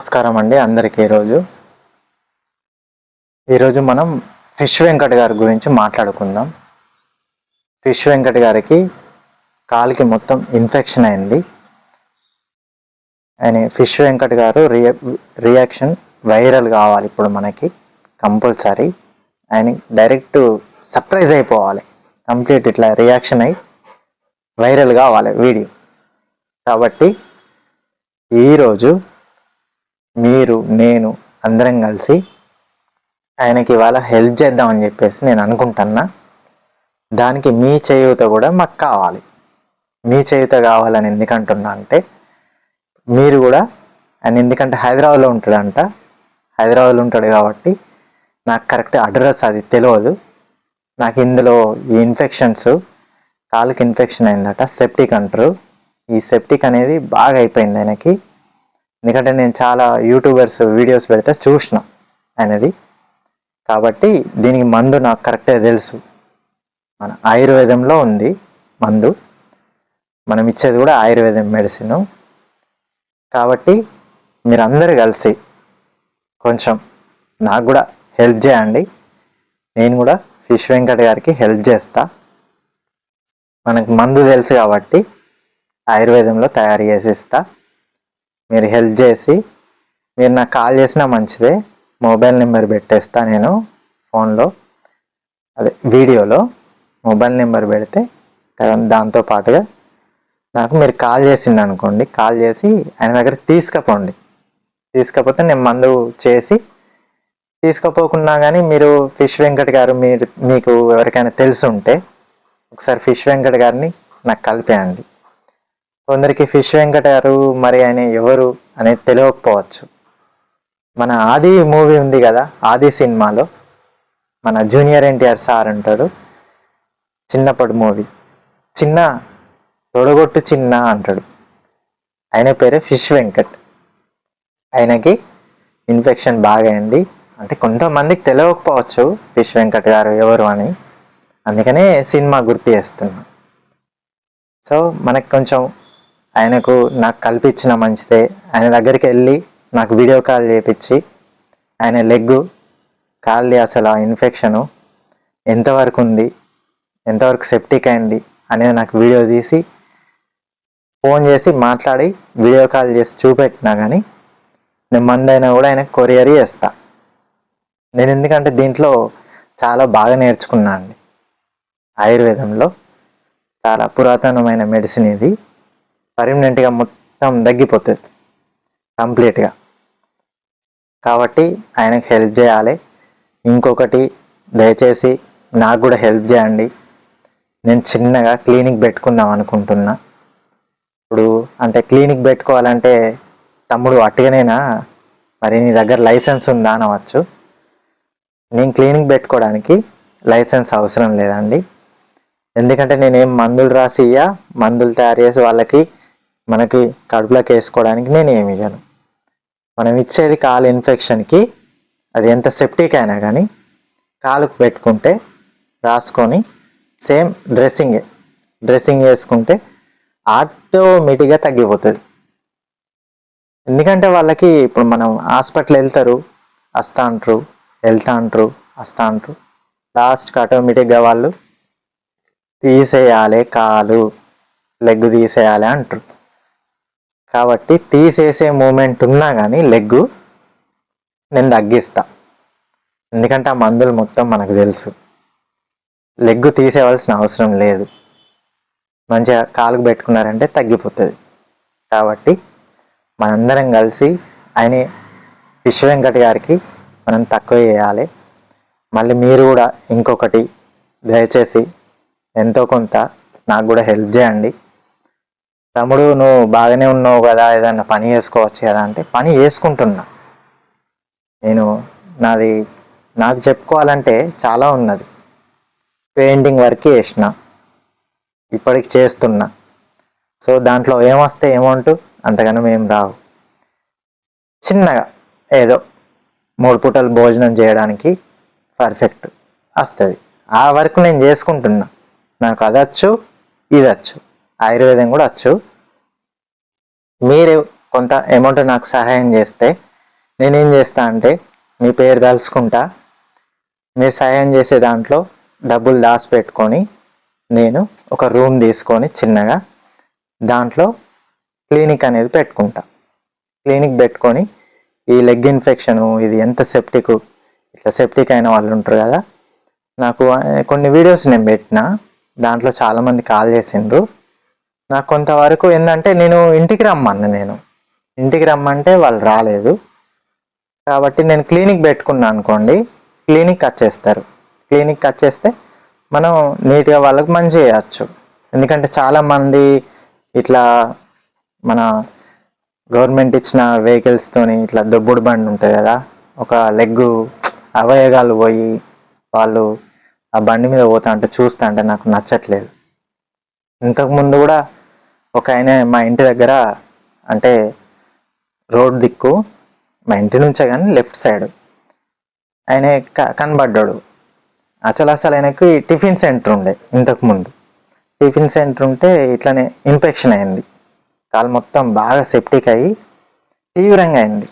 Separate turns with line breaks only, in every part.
నమస్కారం అండి అందరికీ. ఈరోజు మనం ఫిష్ వెంకట్ గారి గురించి మాట్లాడుకుందాం. ఫిష్ వెంకట్ గారికి కాలికి మొత్తం ఇన్ఫెక్షన్ అయింది. ఫిష్ వెంకట్ గారు రియాక్షన్ వైరల్ కావాలి ఇప్పుడు మనకి కంపల్సరీ. ఆయన డైరెక్ట్ సర్ప్రైజ్ అయిపోవాలి, కంప్లీట్ ఇట్లా రియాక్షన్ అయి వైరల్ కావాలి వీడియో. కాబట్టి ఈరోజు మీరు నేను అందరం కలిసి ఆయనకి ఇవాళ హెల్ప్ చేద్దామని చెప్పేసి నేను అనుకుంటున్నా. దానికి మీ చేయూత కూడా మాకు కావాలి. మీ చేయూత కావాలని ఎందుకంటున్నా అంటే, మీరు కూడా ఆయన ఎందుకంటే హైదరాబాద్లో ఉంటాడు కాబట్టి నాకు కరెక్ట్ అడ్రస్ అది తెలియదు. నాకు ఇందులో ఈ ఇన్ఫెక్షన్స్, కాలుకి ఇన్ఫెక్షన్ అయిందట, సెప్టిక్ అంటారు. ఈ సెప్టిక్ అనేది బాగా అయిపోయింది ఆయనకి. ఎందుకంటే నేను చాలా యూట్యూబర్స్ వీడియోస్ పెడితే చూసిన ఆయనది. కాబట్టి దీనికి మందు నాకు కరెక్ట్గా తెలుసు. మన ఆయుర్వేదంలో ఉంది మందు, మనం ఇచ్చేది కూడా ఆయుర్వేదం మెడిసిన్. కాబట్టి మీరందరూ కలిసి కొంచెం నాకు కూడా హెల్ప్ చేయండి. నేను కూడా ఫిష్ వెంకట్ గారికి హెల్ప్ చేస్తా. మనకు మందు తెలుసు కాబట్టి ఆయుర్వేదంలో తయారు చేసి ఇస్తా. మీరు హెల్ప్ చేసి మీరు నాకు కాల్ చేసినా మంచిదే. మొబైల్ నెంబర్ పెట్టేస్తా నేను ఫోన్లో, అదే వీడియోలో మొబైల్ నెంబర్ పెడితే దాంతో పాటుగా నాకు మీరు కాల్ చేసిండు అనుకోండి, కాల్ చేసి ఆయన దగ్గరికి తీసుకపోతే నేను మందు చేసి తీసుకుపోకున్నా కానీ మీరు ఫిష్ వెంకట్ గారు మీకు ఎవరికైనా తెలుసుంటే ఒకసారి ఫిష్ వెంకట్ గారిని నాకు కలిపేయండి. కొందరికి ఫిష్ వెంకట్ గారు మరి ఆయన ఎవరు అనేది తెలియకపోవచ్చు. మన ఆది మూవీ ఉంది కదా, ఆది సినిమాలో మన జూనియర్ ఎన్టీఆర్ సార్ అంటాడు, చిన్నప్పటి మూవీ, చిన్న తొడగొట్టు చిన్న అంటాడు. ఆయన పేరే ఫిష్ వెంకట్. ఆయనకి ఇన్ఫెక్షన్ బాగా అయింది. అంటే కొంతమందికి తెలియకపోవచ్చు ఫిష్ వెంకట్ గారు ఎవరు అని, అందుకనే సినిమా గుర్తు చేస్తున్నా. సో మనకు కొంచెం ఆయనకు నాకు కల్పించిన మంచిదే. ఆయన దగ్గరికి వెళ్ళి నాకు వీడియో కాల్ చేయించి ఆయన కాల్ది అసలు ఆ ఇన్ఫెక్షను ఎంతవరకు ఉంది, ఎంతవరకు సెప్టిక్ అయింది అనేది నాకు వీడియో తీసి ఫోన్ చేసి మాట్లాడి వీడియో కాల్ చేసి చూపెట్టినా కానీ నేను మందైనా కూడా ఆయనకు కొరియర్ చేస్తా. నేను ఎందుకంటే దీంట్లో చాలా బాగా నేర్చుకున్నా అండి. ఆయుర్వేదంలో చాలా పురాతనమైన మెడిసిన్ ఇది. పర్మనెంట్గా మొత్తం తగ్గిపోతుంది కంప్లీట్గా. కాబట్టి ఆయనకు హెల్ప్ చేయాలి. ఇంకొకటి, దయచేసి నాకు కూడా హెల్ప్ చేయండి. నేను చిన్నగా క్లినిక్ పెట్టుకుందాం అనుకుంటున్నా. ఇప్పుడు అంటే క్లినిక్ పెట్టుకోవాలంటే తమ్ముడు అట్టుగానేనా, మరి నీ దగ్గర లైసెన్స్ ఉందా అనవచ్చు. నేను క్లినిక్ పెట్టుకోవడానికి లైసెన్స్ అవసరం లేదండి. ఎందుకంటే నేనేం మందులు మందులు తయారు చేసి వాళ్ళకి మనకి కడుపులోకి వేసుకోవడానికి నేను ఏమి ఇవ్వను. మనం ఇచ్చేది కాలు ఇన్ఫెక్షన్కి, అది ఎంత సెప్టిక్ అయినా కానీ కాలుకు పెట్టుకుంటే రాసుకొని సేమ్ డ్రెస్సింగ్ వేసుకుంటే ఆటోమేటిక్గా తగ్గిపోతుంది. ఎందుకంటే వాళ్ళకి ఇప్పుడు మనం హాస్పిటల్ వస్తా అంటారు, లాస్ట్కి ఆటోమేటిక్గా వాళ్ళు తీసేయాలి, లెగ్ తీసేయాలి అంటారు. కాబట్టి తీసేసే మూమెంట్ ఉన్నా కానీ నేను తగ్గిస్తా. ఎందుకంటే ఆ మందులు మొత్తం మనకు తెలుసు. తీసేవలసిన అవసరం లేదు, మంచిగా కాలుకు పెట్టుకున్నారంటే తగ్గిపోతుంది. కాబట్టి మనందరం కలిసి ఆయన ఫిష్ వెంకట్ గారికి మనం తక్కువ చేయాలి. మళ్ళీ మీరు కూడా ఇంకొకటి, దయచేసి ఎంతో కొంత నాకు కూడా హెల్ప్ చేయండి. తమ్ముడు నువ్వు బాగానే ఉన్నావు కదా, ఏదన్నా పని చేసుకోవచ్చు కదా అంటే పని చేసుకుంటున్నా. నాకు చెప్పుకోవాలంటే చాలా ఉన్నది. పెయింటింగ్ వర్క్ చేసిన, ఇప్పటికి చేస్తున్నా. సో దాంట్లో ఏమొస్తే అమౌంట్ అంతగానో ఏం రావు. చిన్నగా ఏదో 3 పూటలు భోజనం చేయడానికి పర్ఫెక్ట్ వస్తుంది. ఆ వర్క్ నేను చేసుకుంటున్నా. నాకు అదొచ్చు, ఇదొచ్చు, ఆయుర్వేదం కూడా వచ్చు. మీరు కొంత అమౌంట్ నాకు సహాయం చేస్తే నేనేం చేస్తా అంటే మీ పేరు తలుసుకుంటా, మీరు సాయం చేసే దాంట్లో డబ్బులు దాచిపెట్టుకొని నేను ఒక రూమ్ తీసుకొని చిన్నగా దాంట్లో క్లినిక్ అనేది పెట్టుకుంటా. క్లినిక్ పెట్టుకొని ఈ లెగ్ ఇన్ఫెక్షను ఇది ఎంత సెప్టిక్, ఇట్లా సెప్టిక్ అయిన వాళ్ళు ఉంటారు కదా, నాకు కొన్ని వీడియోస్ నేను పెట్టిన, దాంట్లో చాలామంది కాల్ చేసిండ్రు. నాకు కొంతవరకు ఏంటంటే నేను ఇంటికి రమ్మంటే వాళ్ళు రాలేదు. కాబట్టి నేను క్లినిక్ పెట్టుకున్నా అనుకోండి, క్లినిక్ వచ్చేస్తారు. క్లినిక్ వచ్చేస్తే మనం నీట్గా వాళ్ళకి మంచి చేయచ్చు. ఎందుకంటే చాలామంది ఇట్లా మన గవర్నమెంట్ ఇచ్చిన వెహికల్స్తోని ఇట్లా దొబ్బుడు బండి ఉంటుంది కదా, ఒక లెగ్గు అవయగాలు పోయి వాళ్ళు ఆ బండి మీద పోతా అంటే చూస్తా అంటే నాకు నచ్చట్లేదు. ఇంతకుముందు కూడా ఒక ఆయన మా ఇంటి దగ్గర, అంటే రోడ్ దిక్కు మా ఇంటి నుంచే కానీ లెఫ్ట్ సైడ్ ఆయన కనబడ్డాడు. అసలు ఆయనకి టిఫిన్ సెంటర్ ఉండే, ఇంతకుముందు టిఫిన్ సెంటర్ ఉంటే ఇట్లనే ఇన్ఫెక్షన్ అయింది, కాలు మొత్తం బాగా సెప్టిక్ అయ్యి తీవ్రంగా అయింది.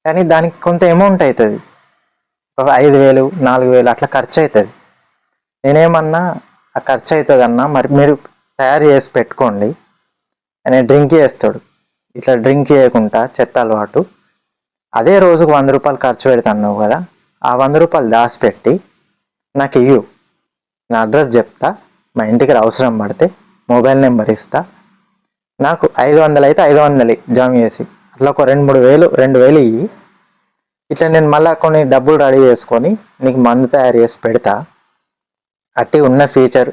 కానీ దానికి కొంత అమౌంట్ అవుతుంది, ఒక 5,000 4,000 అట్లా ఖర్చు అవుతుంది. నేనేమన్నా ఆ ఖర్చు అవుతుంది అన్నా, మరి మీరు తయారు చేసి పెట్టుకోండి. ఆయన డ్రింక్ చేస్తాడు, ఇట్లా డ్రింక్ చేయకుండా చెత్త అలవాటు. అదే రోజుకు 100 రూపాయలు ఖర్చు పెడతాను కదా, ఆ 100 రూపాయలు దాచిపెట్టి నాకు ఇవ్వు, నా అడ్రస్ చెప్తా, మా ఇంటికి అవసరం పడితే మొబైల్ నెంబర్ ఇస్తా, నాకు 500 అయితే 500 జమ చేసి అట్లా ఒక 2,000 ఇయ్యి, ఇట్లా నేను మళ్ళీ కొన్ని డబ్బులు రెడీ చేసుకొని నీకు మందు తయారు చేసి పెడతా, అట్టి ఉన్న ఫీచర్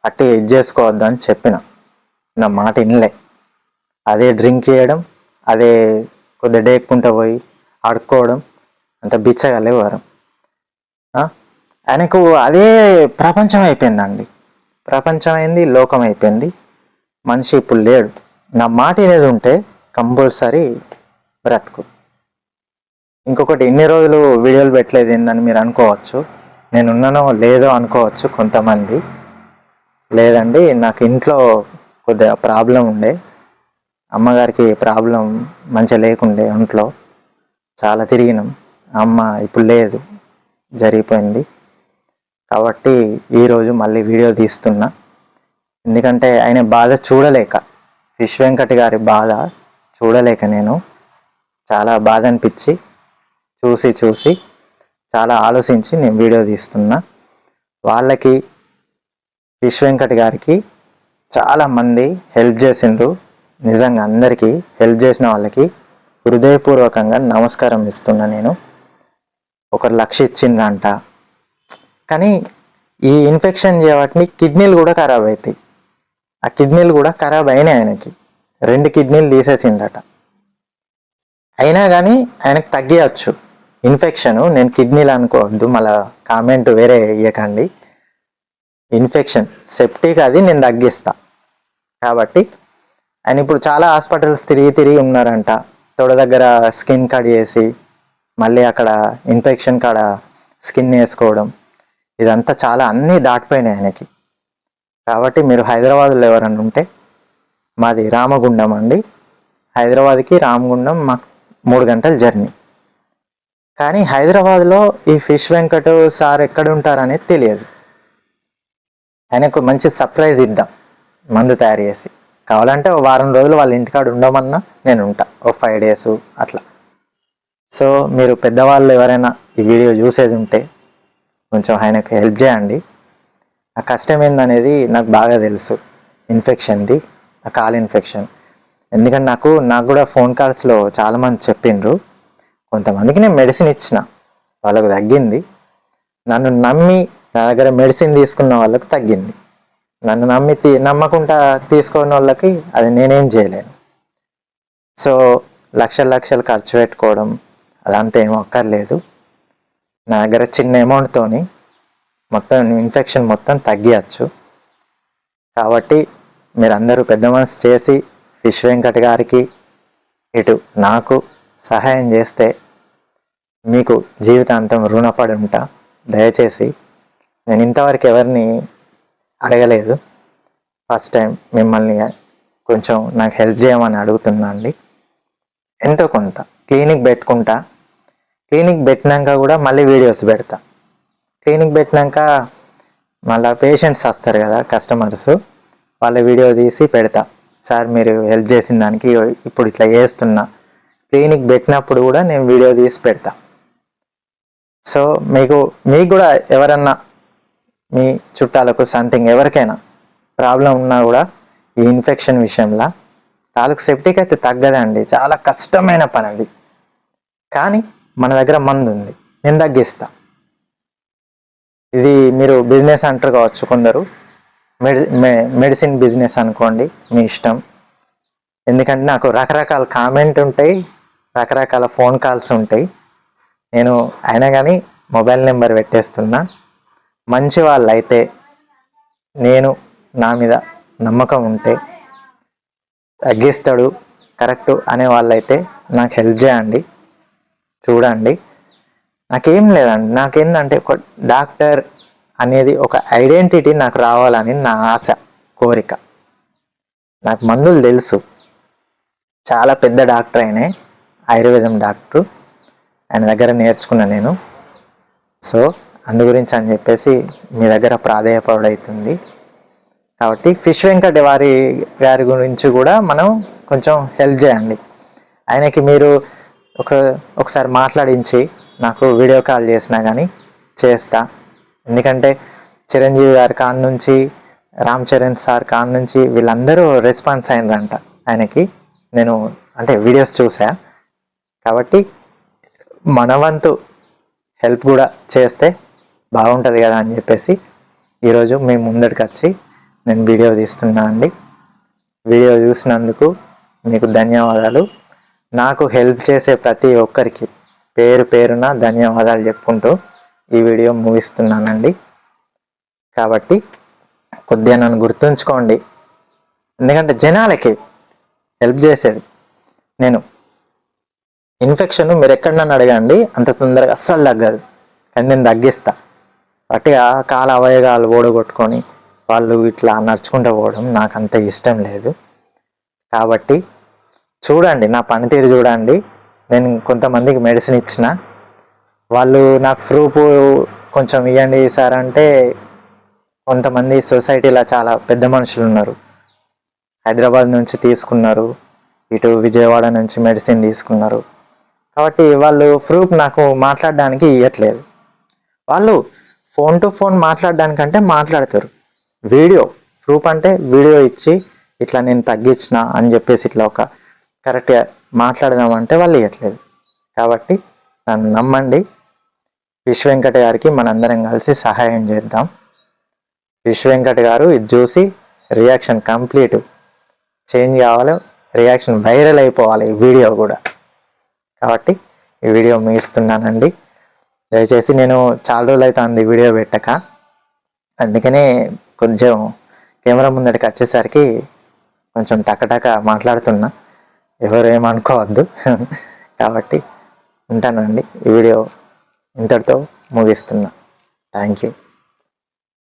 అట్టి ఇది చేసుకోవద్దు అని చెప్పిన. నా మాట వినలే, అదే డ్రింక్ చేయడం, అదే కొద్దిగా డేక్కుంటూ పోయి ఆడుకోవడం, అంత బిచ్చగలేవారు. ఆయనకు అదే ప్రపంచం అయిపోయిందండి, ప్రపంచం అయింది, లోకం అయిపోయింది. మనిషి ఇప్పుడు లేడు. నా మాట అనేది ఉంటే కంపల్సరీ బ్రతుకు. ఇంకొకటి, ఇన్ని రోజులు వీడియోలు పెట్టలేదు ఏందని మీరు అనుకోవచ్చు, నేను ఉన్నానో లేదో అనుకోవచ్చు కొంతమంది. లేదండి, నాకు ఇంట్లో కొద్దిగా ప్రాబ్లం ఉండే, అమ్మగారికి ప్రాబ్లం మంచిగా లేకుండే, ఒంట్లో చాలా తిరిగినాం, అమ్మ ఇప్పుడు లేదు, జరిగిపోయింది. కాబట్టి ఈరోజు మళ్ళీ వీడియో తీస్తున్నా, ఎందుకంటే ఆయన బాధ చూడలేక, ఫిష్ వెంకట్ గారి బాధ చూడలేక నేను చాలా బాధ అనిపించి చూసి చాలా ఆలోచించి నేను వీడియో తీస్తున్నా. వాళ్ళకి, ఫిష్ వెంకట్ గారికి చాలామంది హెల్ప్ చేసిండ్రు. నిజంగా అందరికీ హెల్ప్ చేసిన వాళ్ళకి హృదయపూర్వకంగా నమస్కారం ఇస్తున్నా. నేను ఒకరు 1,00,000 ఇచ్చిండ్రంట. కానీ ఈ ఇన్ఫెక్షన్ చేయబట్టి కిడ్నీలు కూడా ఖరాబ్ అవుతాయి. ఆ కిడ్నీలు కూడా ఖరాబ్ అయినాయి, ఆయనకి 2 కిడ్నీలు తీసేసిండట. అయినా కానీ ఆయనకు తగ్గవచ్చు ఇన్ఫెక్షను. నేను కిడ్నీలు అనుకోవద్దు, మళ్ళీ కామెంట్ వేరే ఇవ్వకండి. ఇన్ఫెక్షన్ సెప్టిక్, అది నేను తగ్గిస్తా. కాబట్టి ఆయన ఇప్పుడు చాలా హాస్పిటల్స్ తిరిగి ఉన్నారంట. తొడ దగ్గర స్కిన్ కట్ చేసి మళ్ళీ అక్కడ ఇన్ఫెక్షన్ కాడ స్కిన్ వేసుకోవడం, ఇదంతా చాలా అన్నీ దాటిపోయినాయి ఆయనకి. కాబట్టి మీరు హైదరాబాద్లో ఎవరన్నా ఉంటే, మాది రామగుండం అండి, హైదరాబాద్కి రామగుండం మాకు 3 గంటల జర్నీ. కానీ హైదరాబాద్లో ఈ ఫిష్ వెంకట్ సార్ ఎక్కడ ఉంటారనేది తెలియదు. ఆయనకు మంచి సర్ప్రైజ్ ఇద్దాం, మందు తయారు చేసి. కావాలంటే ఓ వారం రోజులు వాళ్ళ ఇంటికాడ ఉండమన్నా నేను ఉంటా, ఓ 5 డేస్ అట్లా. సో మీరు పెద్దవాళ్ళు ఎవరైనా ఈ వీడియో చూసేది ఉంటే కొంచెం ఆయనకు హెల్ప్ చేయండి. ఆ కష్టం ఏందనేది నాకు బాగా తెలుసు, ఇన్ఫెక్షన్ది, ఆ కాల్ ఇన్ఫెక్షన్. ఎందుకంటే నాకు కూడా ఫోన్ కాల్స్లో చాలామంది చెప్పిండ్రు. కొంతమందికి నేను మెడిసిన్ ఇచ్చిన, వాళ్ళకు తగ్గింది. నన్ను నమ్మి నా దగ్గర మెడిసిన్ తీసుకున్న వాళ్ళకి తగ్గింది. నన్ను నమ్మకుండా తీసుకున్న వాళ్ళకి అది నేనేం చేయలేను. సో లక్షలు ఖర్చు పెట్టుకోవడం అదంతా ఏం అక్కర్లేదు. నా దగ్గర చిన్న అమౌంట్తోని మొత్తం ఇన్ఫెక్షన్ మొత్తం తగ్గియచ్చు. కాబట్టి మీరందరూ పెద్ద మనసు చేసి ఫిష్ వెంకట్ గారికి, ఇటు నాకు సహాయం చేస్తే మీకు జీవితాంతం రుణపడి ఉంటా. దయచేసి, నేను ఇంతవరకు ఎవరిని అడగలేదు, ఫస్ట్ టైం మిమ్మల్ని కొంచెం నాకు హెల్ప్ చేయమని అడుగుతున్నా అండి. ఎంతో కొంత క్లినిక్ పెట్టుకుంటా. క్లినిక్ పెట్టినాక కూడా మళ్ళీ వీడియోస్ పెడతా. క్లినిక్ పెట్టినాక మళ్ళీ పేషెంట్స్ వస్తారు కదా, కస్టమర్స్, వాళ్ళ వీడియో తీసి పెడతా. సార్ మీరు హెల్ప్ చేసిన దానికి ఇప్పుడు ఇట్లా చేస్తున్నా. క్లినిక్ పెట్టినప్పుడు కూడా నేను వీడియో తీసి పెడతా. సో మీకు కూడా ఎవరన్నా మీ చుట్టాలకు సంథింగ్ ఎవరికైనా ప్రాబ్లం ఉన్నా కూడా ఈ ఇన్ఫెక్షన్ విషయంలో కాలుకు సెప్టిక్ అయితే తగ్గదండి, చాలా కష్టమైన పని అది. కానీ మన దగ్గర మందు ఉంది, నేను తగ్గిస్తా. ఇది మీరు బిజినెస్ అంటారు కావచ్చు కొందరు, మెడిసిన్ బిజినెస్ అనుకోండి, మీ ఇష్టం. ఎందుకంటే నాకు రకరకాల కామెంట్ ఉంటాయి, రకరకాల ఫోన్ కాల్స్ ఉంటాయి. నేను అయినా కానీ మొబైల్ నెంబర్ పెట్టేస్తున్నా. మంచి వాళ్ళు అయితే, నేను నా మీద నమ్మకం ఉంటే, తగ్గిస్తాడు కరెక్టు అనే వాళ్ళైతే నాకు హెల్ప్ చేయండి, చూడండి. నాకేం లేదండి, నాకేందంటే ఒక డాక్టర్ అనేది ఒక ఐడెంటిటీ నాకు రావాలని నా ఆశ, కోరిక. నాకు మందులు తెలుసు, చాలా పెద్ద డాక్టర్ అయినా, ఆయుర్వేదం డాక్టర్, ఆయన దగ్గర నేర్చుకున్నా నేను. సో అందు గురించి అని చెప్పేసి మీ దగ్గర ప్రాధేయపడవుతుంది. కాబట్టి ఫిష్ వెంకట్ గారి గురించి కూడా మనం కొంచెం హెల్ప్ చేయండి. ఆయనకి మీరు ఒకసారి మాట్లాడించి నాకు వీడియో కాల్ చేసినా కానీ చేస్తా. ఎందుకంటే చిరంజీవి గారి కాన్ నుంచి, రామ్ చరణ్ సార్ కాన్ నుంచి వీళ్ళందరూ రెస్పాన్స్ అయినరంట ఆయనకి. నేను అంటే వీడియోస్ చూసా. కాబట్టి మన వంతు హెల్ప్ కూడా చేస్తే బాగుంటుంది కదా అని చెప్పేసి ఈరోజు మేము ముందడికి వచ్చి నేను వీడియో తీస్తున్నా అండి. వీడియో చూసినందుకు మీకు ధన్యవాదాలు. నాకు హెల్ప్ చేసే ప్రతి ఒక్కరికి పేరు పేరున ధన్యవాదాలు చెప్పుకుంటూ ఈ వీడియో ముగిస్తున్నానండి. కాబట్టి కొద్దిగా నన్ను గుర్తుంచుకోండి. ఎందుకంటే జనాలకి హెల్ప్ చేసేది నేను. ఇన్ఫెక్షన్ మీరు ఎక్కడన్నా అడగండి, అంత తొందరగా అస్సలు తగ్గదు, కానీ నేను తగ్గిస్తా. గట్టిగా కాల అవయవాలు ఓడగొట్టుకొని వాళ్ళు ఇట్లా నడుచుకుంటూ పోవడం నాకు అంత ఇష్టం లేదు. కాబట్టి చూడండి, నా పనితీరు చూడండి. నేను కొంతమందికి మెడిసిన్ ఇచ్చిన, వాళ్ళు నాకు ప్రూఫ్ కొంచెం ఇవ్వండి సార్ అంటే, కొంతమంది సొసైటీలో చాలా పెద్ద మనుషులు ఉన్నారు, హైదరాబాద్ నుంచి తీసుకున్నారు, ఇటు విజయవాడ నుంచి మెడిసిన్ తీసుకున్నారు. కాబట్టి వాళ్ళు ప్రూఫ్ నాకు మాట్లాడడానికి ఇవ్వట్లేదు. వాళ్ళు ఫోన్ టు ఫోన్ మాట్లాడడానికంటే మాట్లాడతారు, వీడియో ప్రూఫ్ అంటే వీడియో ఇచ్చి ఇట్లా నేను తగ్గించిన అని చెప్పేసి ఇట్లా ఒక కరెక్ట్గా మాట్లాడదామంటే వాళ్ళు ఇవ్వట్లేదు. కాబట్టి నన్ను నమ్మండి. ఫిష్ వెంకట్ గారికి మనందరం కలిసి సహాయం చేద్దాం. ఫిష్ వెంకట్ గారు ఇది చూసి రియాక్షన్ కంప్లీట్ చేంజ్ కావాలి, రియాక్షన్ వైరల్ అయిపోవాలి ఈ వీడియో కూడా. కాబట్టి ఈ వీడియో ముగిస్తున్నానండి. దయచేసి నేను చాలా రోజులు అవుతుంది వీడియో పెట్టక, అందుకనే కొంచెం కెమెరా ముందటికి వచ్చేసరికి కొంచెం టకటక మాట్లాడుతున్నా, ఎవరు ఏమనుకోవద్దు. కాబట్టి ఉంటానండి. ఈ వీడియో ఇంతటితో ముగిస్తున్నా. Thank you.